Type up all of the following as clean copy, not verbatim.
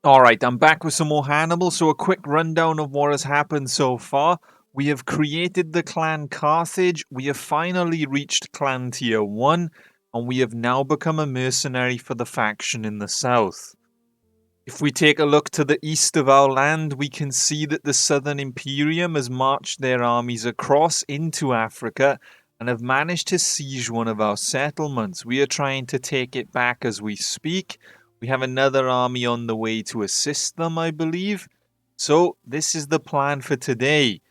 Alright, I'm back with some more Hannibal, so a quick rundown of what has happened so far. We have created the clan Carthage, we have finally reached clan tier 1, and we have now become a mercenary for the faction in the south. If we take a look to the east of our land, we can see that the Southern Imperium has marched their armies across into Africa and have managed to siege one of our settlements. We are trying to take it back as we speak. We have another army on the way to assist them, I believe. So, this is the plan for today.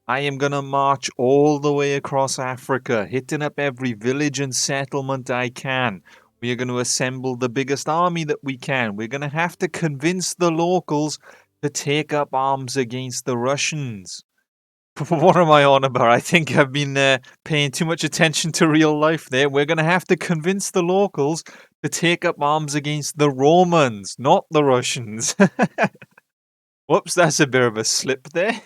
I am going to march all the way across Africa, hitting up every village and settlement I can. We are going to assemble the biggest army that we can. We're going to have to convince the locals to take up arms against the Russians. What am I on about? I think I've been paying too much attention to real life there. We're going to have to convince the locals to take up arms against the Romans, not the Russians. Whoops, that's a bit of a slip there.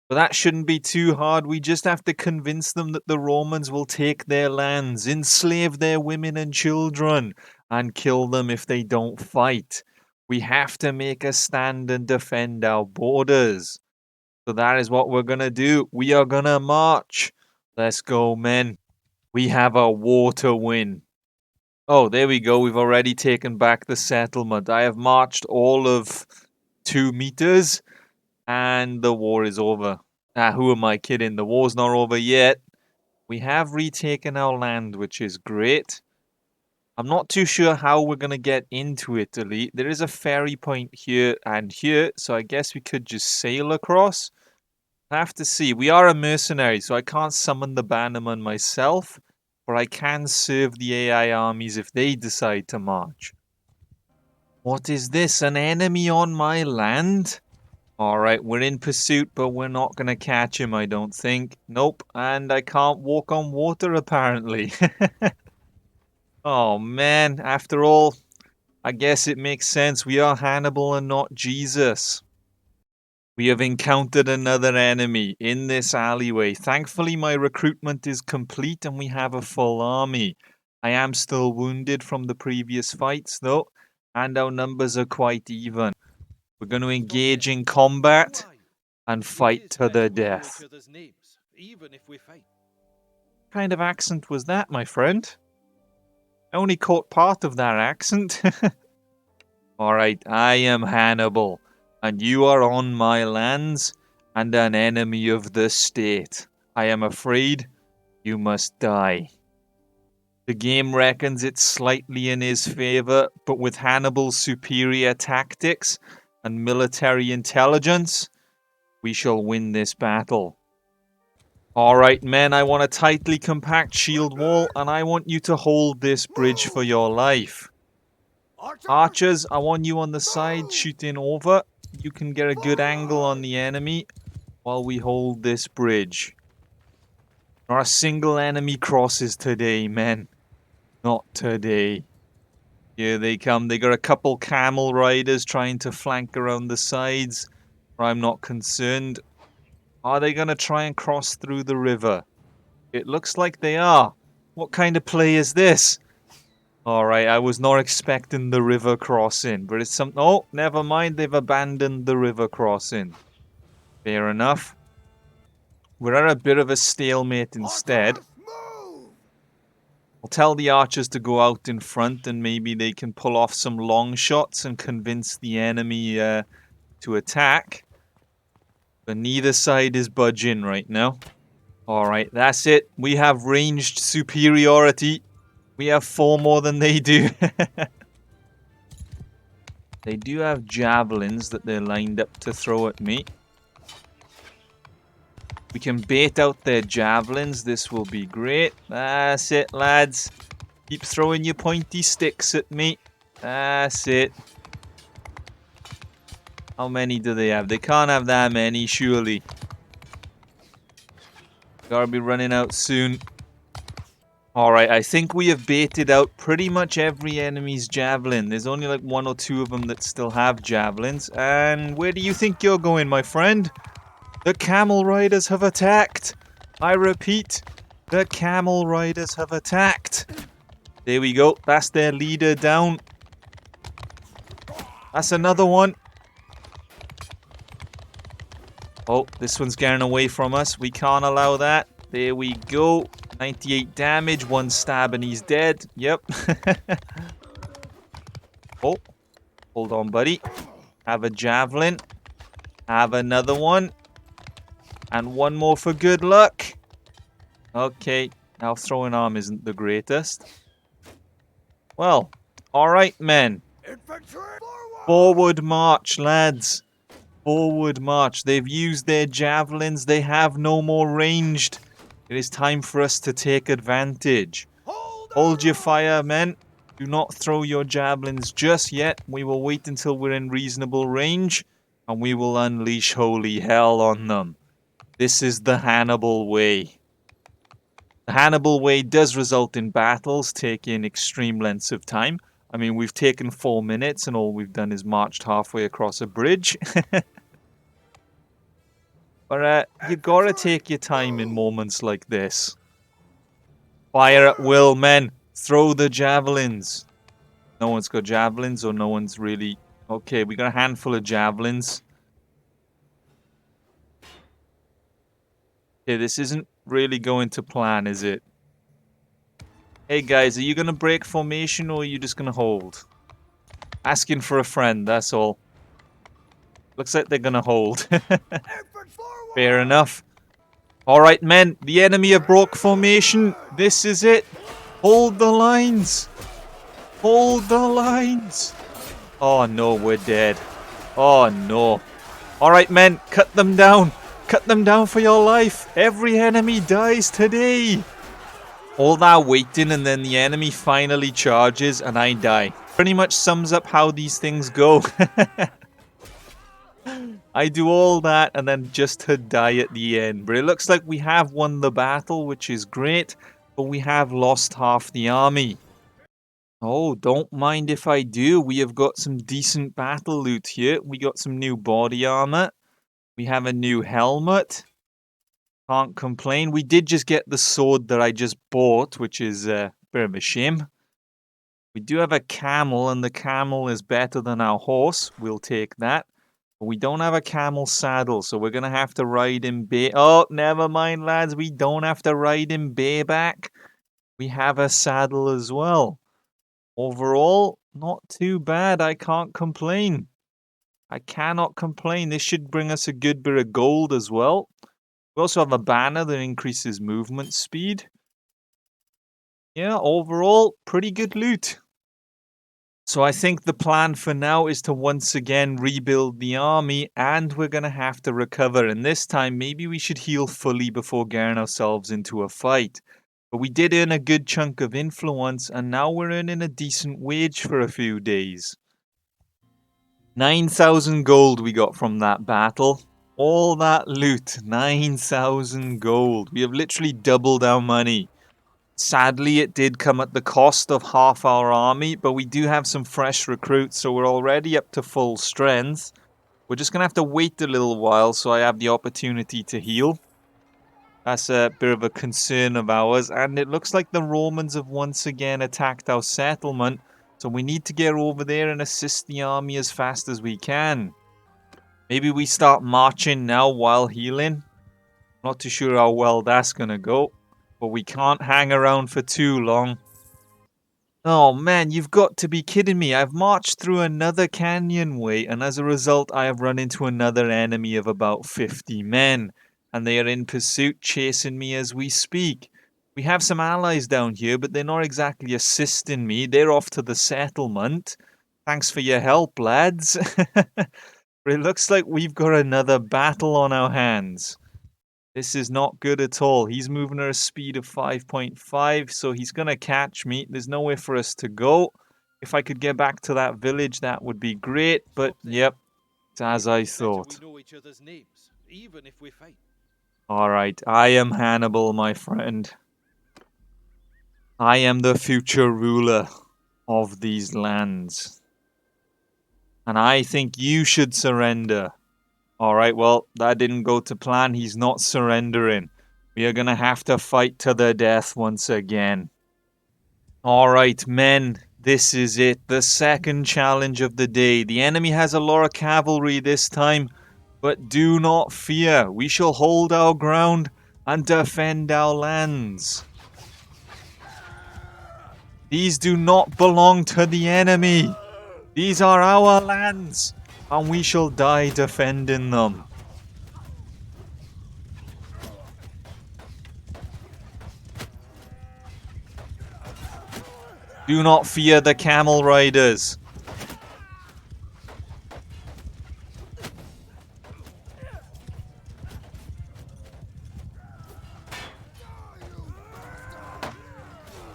But that shouldn't be too hard. We just have to convince them that the Romans will take their lands, enslave their women and children, and kill them if they don't fight. We have to make a stand and defend our borders. So that is what we're going to do. We are going to march. Let's go, men. We have a war to win. Oh, there we go. We've already taken back the settlement. I have marched all of 2 meters. And the war is over. Who am I kidding? The war's not over yet. We have retaken our land, which is great. I'm not too sure how we're going to get into Italy. There is a ferry point here and here, so I guess we could just sail across. I have to see. We are a mercenary, so I can't summon the bannerman myself, but I can serve the AI armies if they decide to march. What is this? An enemy on my land? Alright, we're in pursuit, but we're not going to catch him, I don't think. Nope, and I can't walk on water, apparently. Oh, man, after all, I guess it makes sense. We are Hannibal and not Jesus. We have encountered another enemy in this alleyway. Thankfully, my recruitment is complete and we have a full army. I am still wounded from the previous fights, though, and our numbers are quite even. We're going to engage in combat and fight to the death. What kind of accent was that, my friend? I only caught part of that accent. Alright, I am Hannibal, and you are on my lands and an enemy of the state. I am afraid you must die. The game reckons it's slightly in his favor, but with Hannibal's superior tactics and military intelligence, we shall win this battle. Alright, men, I want a tightly compact shield wall, and I want you to hold this bridge for your life. Archers, I want you on the side shooting over. You can get a good angle on the enemy while we hold this bridge. Not a single enemy crosses today, men. Not today. Here they come. They got a couple camel riders trying to flank around the sides. I'm not concerned. Are they going to try and cross through the river? It looks like they are. What kind of play is this? Alright, I was not expecting the river crossing, but it's some... Oh, never mind. They've abandoned the river crossing. Fair enough. We're at a bit of a stalemate instead. I'll tell the archers to go out in front and maybe they can pull off some long shots and convince the enemy to attack. But neither side is budging right now. Alright, that's it. We have ranged superiority. We have 4 more than they do. They do have javelins that they're lined up to throw at me. We can bait out their javelins. This will be great. That's it, lads. Keep throwing your pointy sticks at me. That's it. How many do they have? They can't have that many, surely. Gotta be running out soon. Alright, I think we have baited out pretty much every enemy's javelin. There's only like 1 or 2 of them that still have javelins. And where do you think you're going, my friend? The camel riders have attacked. I repeat, the camel riders have attacked. There we go. That's their leader down. That's another one. Oh, this one's getting away from us. We can't allow that. There we go. 98 damage, 1 stab and he's dead. Yep. Oh, hold on, buddy. Have a javelin. Have another one. And one more for good luck. Okay, now throwing arm isn't the greatest. Well, alright, men. Forward march, lads. Forward march. They've used their javelins. They have no more ranged. It is time for us to take advantage. Hold your fire, men. Do not throw your javelins just yet. We will wait until we're in reasonable range, and we will unleash holy hell on them. This is the Hannibal way. The Hannibal way does result in battles taking extreme lengths of time. I mean, we've taken 4 minutes, and all we've done is marched halfway across a bridge. But you gotta take your time in moments like this. Fire at will, men. Throw the javelins. No one's got javelins, or no one's really... Okay, we got a handful of javelins. Okay, this isn't really going to plan, is it? Hey guys, are you gonna break formation, or are you just gonna hold? Asking for a friend, that's all. Looks like they're gonna hold. Fair enough. Alright, men, the enemy have broke formation. This is it. Hold the lines. Hold the lines. Oh no, we're dead. Oh no. Alright, men, cut them down. Cut them down for your life. Every enemy dies today. All that waiting, and then the enemy finally charges and I die. Pretty much sums up how these things go. I do all that and then just to die at the end. But it looks like we have won the battle, which is great. But we have lost half the army. Oh, don't mind if I do. We have got some decent battle loot here. We got some new body armor. We have a new helmet. Can't complain. We did just get the sword that I just bought, which is a bit of a shame. We do have a camel, and the camel is better than our horse. We'll take that. But we don't have a camel saddle, so we're going to have to ride him bare... Oh, never mind, lads. We don't have to ride him bareback. We have a saddle as well. Overall, not too bad. I can't complain. I cannot complain. This should bring us a good bit of gold as well. We also have a banner that increases movement speed. Yeah, overall, pretty good loot. So I think the plan for now is to once again rebuild the army, and we're going to have to recover. And this time, maybe we should heal fully before getting ourselves into a fight. But we did earn a good chunk of influence, and now we're earning a decent wage for a few days. 9,000 gold we got from that battle. All that loot, 9,000 gold. We have literally doubled our money. Sadly, it did come at the cost of half our army, but we do have some fresh recruits, so we're already up to full strength. We're just going to have to wait a little while so I have the opportunity to heal. That's a bit of a concern of ours, and it looks like the Romans have once again attacked our settlement, so we need to get over there and assist the army as fast as we can. Maybe we start marching now while healing. Not too sure how well that's gonna go. But we can't hang around for too long. Oh man, you've got to be kidding me. I've marched through another canyonway, and as a result I have run into another enemy of about 50 men. And they are in pursuit, chasing me as we speak. We have some allies down here, but they're not exactly assisting me. They're off to the settlement. Thanks for your help, lads. But it looks like we've got another battle on our hands. This is not good at all. He's moving at a speed of 5.5, so he's going to catch me. There's nowhere for us to go. If I could get back to that village, that would be great. But, yep, it's as I thought. Alright, I am Hannibal, my friend. I am the future ruler of these lands. And I think you should surrender. Alright, well, that didn't go to plan. He's not surrendering. We are going to have to fight to the death once again. Alright, men. This is it, the second challenge of the day. The enemy has a lot of cavalry this time, but do not fear. We shall hold our ground and defend our lands. These do not belong to the enemy. These are our lands, and we shall die defending them. Do not fear the camel riders.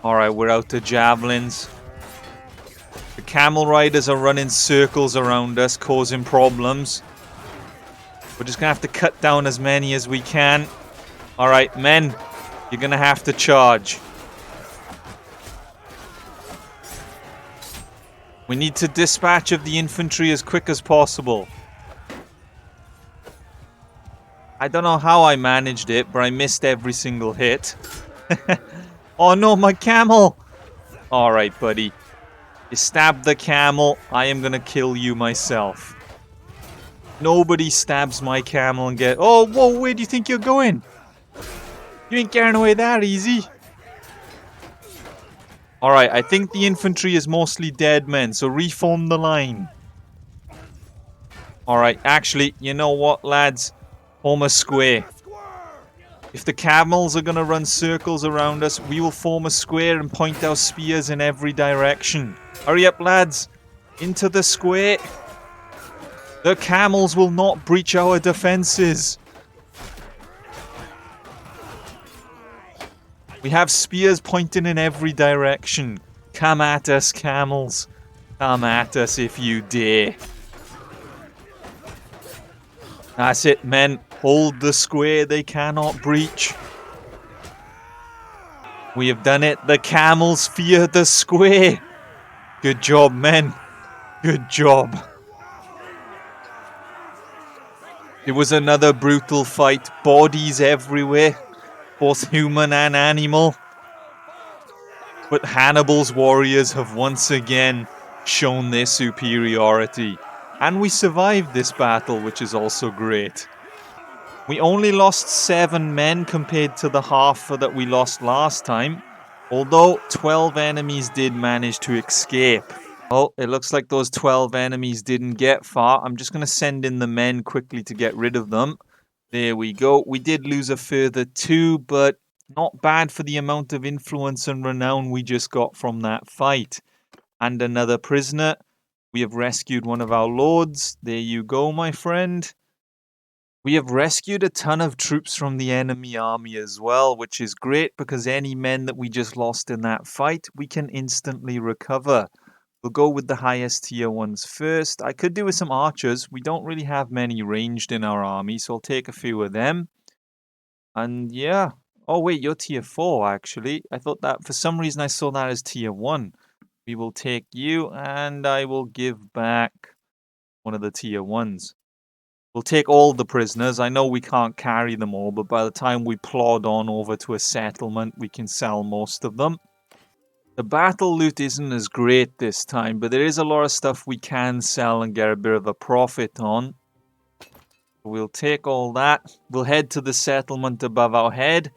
Alright, we're out to javelins. The camel riders are running circles around us, causing problems. We're just gonna have to cut down as many as we can. Alright, men, you're gonna have to charge. We need to dispatch of the infantry as quick as possible. I don't know how I managed it, but I missed every single hit. Oh no, my camel! Alright, buddy. You stabbed the camel, I am gonna kill you myself. Nobody stabs my camel and get... Oh, whoa, where do you think you're going? You ain't getting away that easy. Alright, I think the infantry is mostly dead men, so reform the line. Alright, actually, you know what, lads? Form a square. If the camels are gonna run circles around us, we will form a square and point our spears in every direction. Hurry up, lads! Into the square! The camels will not breach our defenses! We have spears pointing in every direction. Come at us, camels. Come at us if you dare. That's it, men. Hold the square. They cannot breach. We have done it. The camels fear the square. Good job, men. Good job. It was another brutal fight. Bodies everywhere. Both human and animal. But Hannibal's warriors have once again shown their superiority. And we survived this battle, which is also great. We only lost 7 men compared to the half that we lost last time. Although 12 enemies did manage to escape. Oh, it looks like those 12 enemies didn't get far. I'm just going to send in the men quickly to get rid of them. There we go. We did lose a further 2, but not bad for the amount of influence and renown we just got from that fight. And another prisoner. We have rescued one of our lords. There you go, my friend. We have rescued a ton of troops from the enemy army as well, which is great because any men that we just lost in that fight, we can instantly recover. We'll go with the highest tier ones first. I could do with some archers. We don't really have many ranged in our army, so I'll take a few of them. And yeah. Oh wait, you're tier 4 actually. I thought that, for some reason I saw that as tier 1. We will take you and I will give back one of the tier 1s. We'll take all the prisoners. I know we can't carry them all, but by the time we plod on over to a settlement, we can sell most of them. The battle loot isn't as great this time, but there is a lot of stuff we can sell and get a bit of a profit on. We'll take all that. We'll head to the settlement above our head,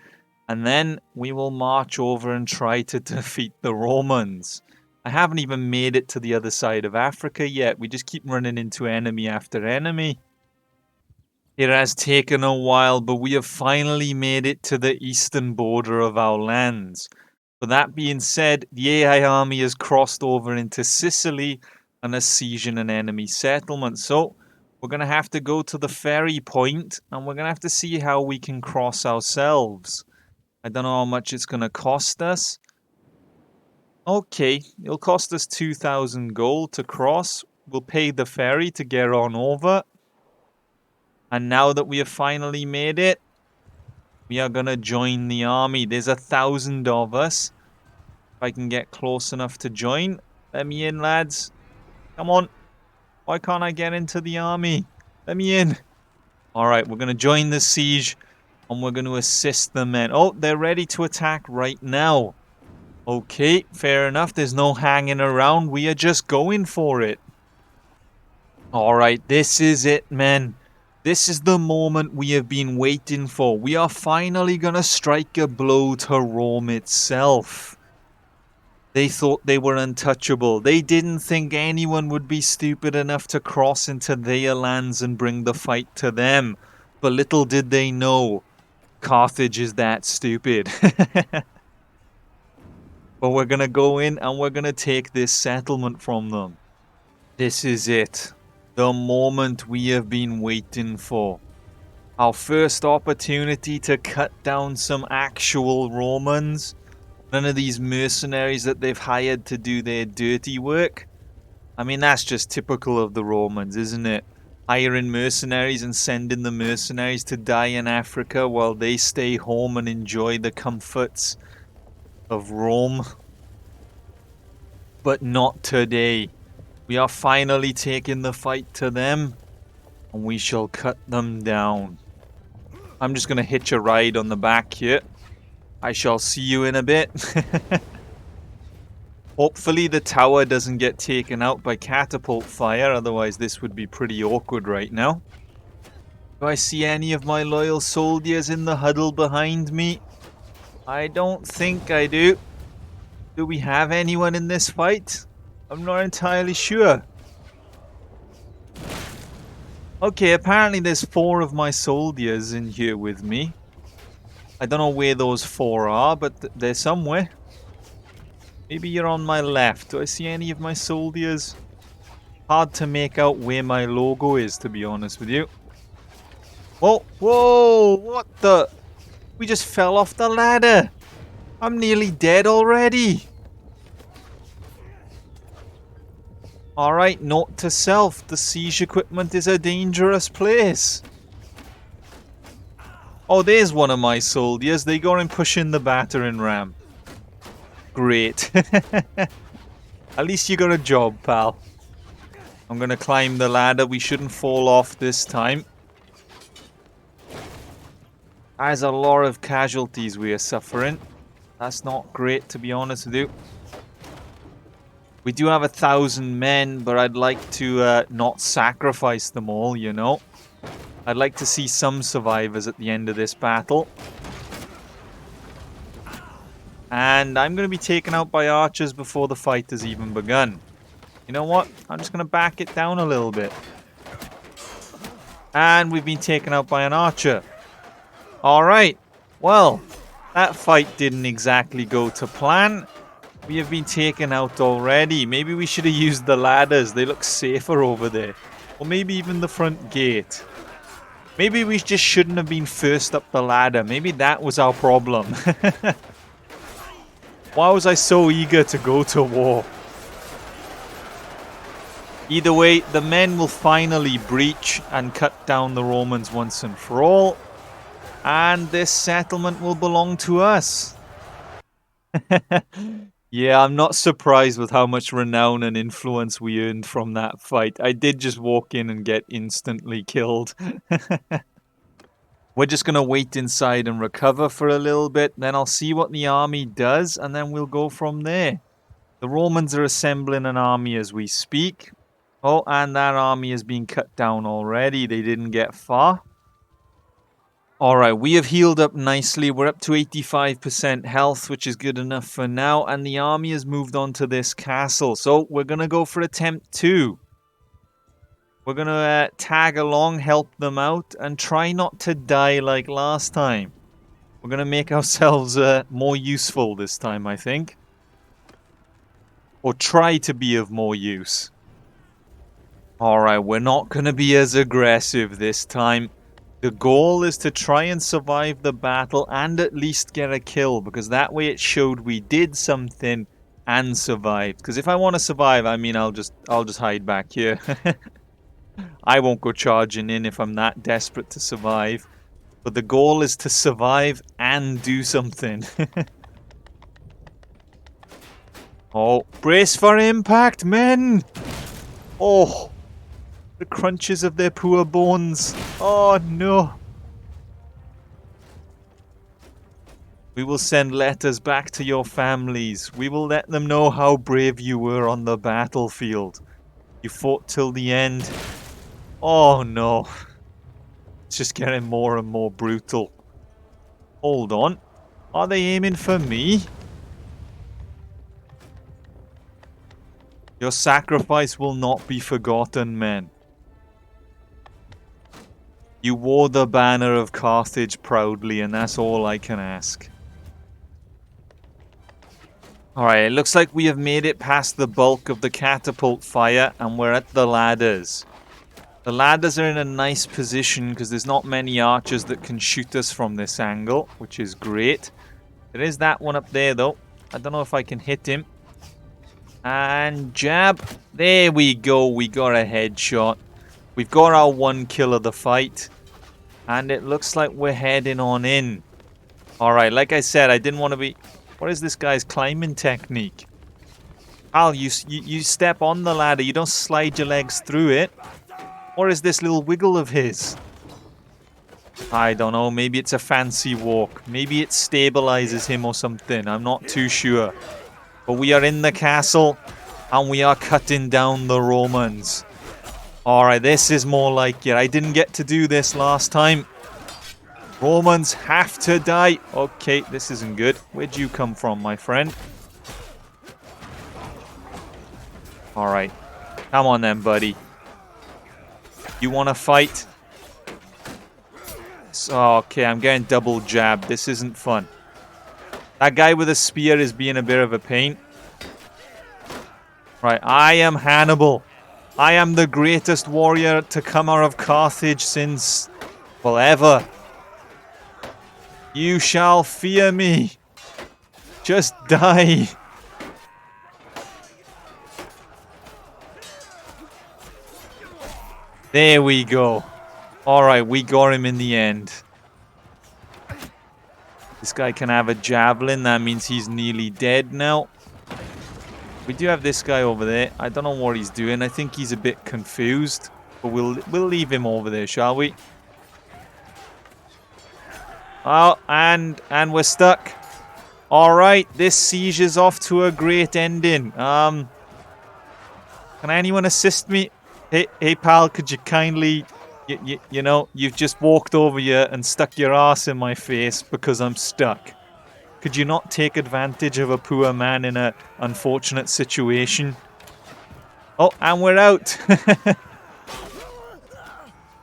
and then we will march over and try to defeat the Romans. I haven't even made it to the other side of Africa yet. We just keep running into enemy after enemy. It has taken a while, but we have finally made it to the eastern border of our lands. But that being said, the AI army has crossed over into Sicily and is sieging an enemy settlement. So we're going to have to go to the ferry point and we're going to have to see how we can cross ourselves. I don't know how much it's going to cost us. Okay, it'll cost us 2,000 gold to cross. We'll pay the ferry to get on over. And now that we have finally made it, we are going to join the army. There's 1,000 of us. If I can get close enough to join. Let me in, lads. Come on. Why can't I get into the army? Let me in. Alright, we're going to join the siege. And we're going to assist the men. Oh, they're ready to attack right now. Okay, fair enough. There's no hanging around. We are just going for it. Alright, this is it, men. This is the moment we have been waiting for. We are finally gonna strike a blow to Rome itself. They thought they were untouchable. They didn't think anyone would be stupid enough to cross into their lands and bring the fight to them. But little did they know, Carthage is that stupid. But we're gonna go in and we're gonna take this settlement from them. This is it. The moment we have been waiting for. Our first opportunity to cut down some actual Romans. None of these mercenaries that they've hired to do their dirty work. I mean, that's just typical of the Romans, isn't it? Hiring mercenaries and sending the mercenaries to die in Africa while they stay home and enjoy the comforts of Rome. But not today. We are finally taking the fight to them, and we shall cut them down. I'm just going to hitch a ride on the back here. I shall see you in a bit. Hopefully the tower doesn't get taken out by catapult fire, otherwise this would be pretty awkward right now. Do I see any of my loyal soldiers in the huddle behind me? I don't think I do. Do we have anyone in this fight? I'm not entirely sure. Okay, apparently there's 4 of my soldiers in here with me. I don't know where those 4 are, but they're somewhere. Maybe you're on my left. Do I see any of my soldiers? Hard to make out where my logo is, to be honest with you. Whoa, whoa, what the? We just fell off the ladder. I'm nearly dead already. Alright, note to self. The siege equipment is a dangerous place. Oh, there's one of my soldiers. They got him pushing the battering ram. Great. At least you got a job, pal. I'm gonna climb the ladder. We shouldn't fall off this time. There's a lot of casualties we are suffering. That's not great, to be honest with you. We do have 1,000 men, but I'd like to not sacrifice them all, you know. I'd like to see some survivors at the end of this battle. And I'm going to be taken out by archers before the fight has even begun. You know what? I'm just going to back it down a little bit. And we've been taken out by an archer. Alright. Well, that fight didn't exactly go to plan. We have been taken out already. Maybe we should have used the ladders. They look safer over there. Or maybe even the front gate. Maybe we just shouldn't have been first up the ladder. Maybe that was our problem. Why was I so eager to go to war? Either way, the men will finally breach and cut down the Romans once and for all. And this settlement will belong to us. Yeah, I'm not surprised with how much renown and influence we earned from that fight. I did just walk in and get instantly killed. We're just going to wait inside and recover for a little bit. Then I'll see what the army does, and then we'll go from there. The Romans are assembling an army as we speak. Oh, and that army has been cut down already. They didn't get far. Alright, we have healed up nicely. We're up to 85% health, which is good enough for now. And the army has moved on to this castle. So we're going to go for attempt 2. We're going to tag along, help them out, and try not to die like last time. We're going to make ourselves more useful this time, I think. Or try to be of more use. Alright, we're not going to be as aggressive this time. The goal is to try and survive the battle and at least get a kill, because that way it showed we did something and survived. Because if I want to survive, I mean, I'll just hide back here. I won't go charging in if I'm that desperate to survive. But the goal is to survive and do something. Oh, brace for impact, men! Oh, the crunches of their poor bones. Oh, no. We will send letters back to your families. We will let them know how brave you were on the battlefield. You fought till the end. Oh no. It's just getting more and more brutal. Hold on. Are they aiming for me? Your sacrifice will not be forgotten, men. You wore the banner of Carthage proudly, and that's all I can ask. Alright, it looks like we have made it past the bulk of the catapult fire, and we're at the ladders. The ladders are in a nice position because there's not many archers that can shoot us from this angle, which is great. There is that one up there, though. I don't know if I can hit him. And jab. There we go. We got a headshot. We've got our one kill of the fight. And it looks like we're heading on in. Alright, like I said, I didn't want to be... What is this guy's climbing technique? Al, you step on the ladder. You don't slide your legs through it. What is this little wiggle of his? I don't know. Maybe it's a fancy walk. Maybe it stabilizes him or something. I'm not too sure. But we are in the castle. And we are cutting down the Romans. Alright, this is more like it. I didn't get to do this last time. Romans have to die. Okay, this isn't good. Where'd you come from, my friend? Alright. Come on then, buddy. You want to fight? So, okay, I'm getting double jabbed. This isn't fun. That guy with a spear is being a bit of a pain. Right, I am Hannibal. I am the greatest warrior to come out of Carthage since... well, ever. You shall fear me. Just die. There we go. Alright, we got him in the end. This guy can have a javelin. That means he's nearly dead now. We do have this guy over there. I don't know what he's doing. I think he's a bit confused. But we'll leave him over there, shall we? Oh, and we're stuck. Alright, this siege is off to a great ending. Can anyone assist me? Hey pal, could you kindly... You know, you've just walked over here and stuck your ass in my face because I'm stuck. Could you not take advantage of a poor man in an unfortunate situation? Oh, and we're out.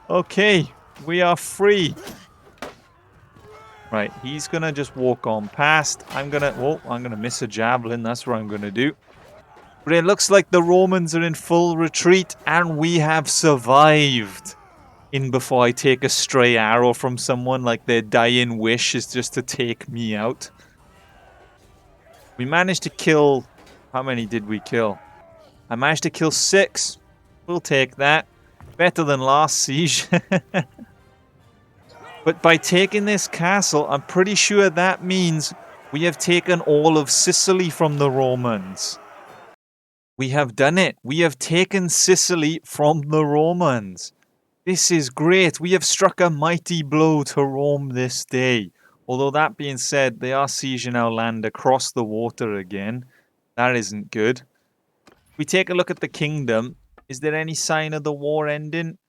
Okay, we are free. Right, he's gonna just walk on past. I'm gonna miss a javelin. That's what I'm gonna do. But it looks like the Romans are in full retreat, and we have survived. In before I take a stray arrow from someone, like their dying wish is just to take me out. We managed to kill... How many did we kill? I managed to kill 6. We'll take that. Better than last siege. But by taking this castle, I'm pretty sure that means we have taken all of Sicily from the Romans. We have done it. We have taken Sicily from the Romans. This is great. We have struck a mighty blow to Rome this day. Although that being said, they are sieging our land across the water again. That isn't good. If we take a look at the kingdom, is there any sign of the war ending?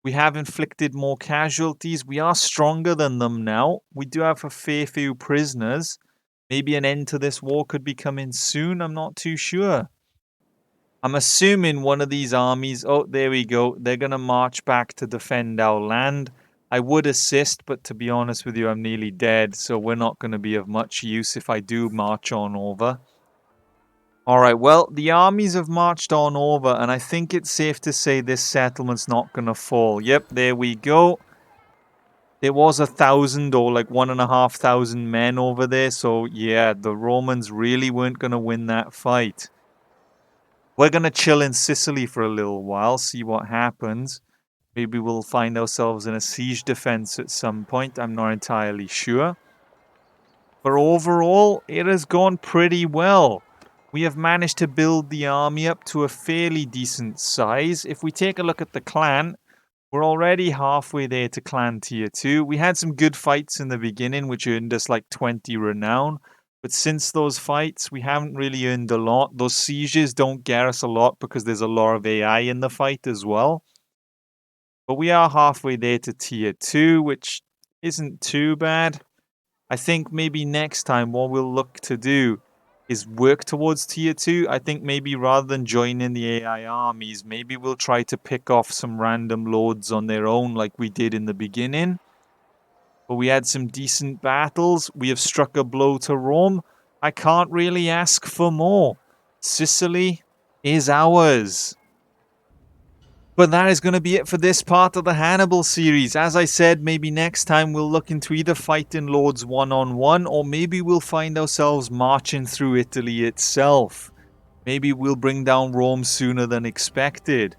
We have inflicted more casualties. We are stronger than them now. We do have a fair few prisoners. Maybe an end to this war could be coming soon. I'm not too sure. I'm assuming one of these armies... Oh, there we go. They're going to march back to defend our land. I would assist, but to be honest with you, I'm nearly dead. So we're not going to be of much use if I do march on over. Alright, well, the armies have marched on over, and I think it's safe to say this settlement's not going to fall. Yep, there we go. There was 1,000 or like 1,500 men over there, so yeah, the Romans really weren't going to win that fight. We're going to chill in Sicily for a little while, see what happens. Maybe we'll find ourselves in a siege defense at some point, I'm not entirely sure. But overall, it has gone pretty well. We have managed to build the army up to a fairly decent size. If we take a look at the clan, We're already halfway there to Clan Tier 2. We had some good fights in the beginning, which earned us like 20 renown. But since those fights, we haven't really earned a lot. Those sieges don't get us a lot because there's a lot of AI in the fight as well. But we are halfway there to Tier 2, which isn't too bad. I think maybe next time what we'll look to do is work towards Tier 2. I think maybe rather than joining the AI armies, maybe we'll try to pick off some random lords on their own like we did in the beginning. But we had some decent battles. We have struck a blow to Rome. I can't really ask for more. Sicily is ours. But that is going to be it for this part of the Hannibal series. As I said, maybe next time we'll look into either fighting lords one-on-one, or maybe we'll find ourselves marching through Italy itself. Maybe we'll bring down Rome sooner than expected.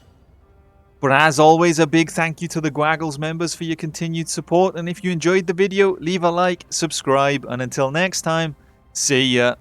But as always, a big thank you to the Gwagles members for your continued support. And if you enjoyed the video, leave a like, subscribe, and until next time, see ya.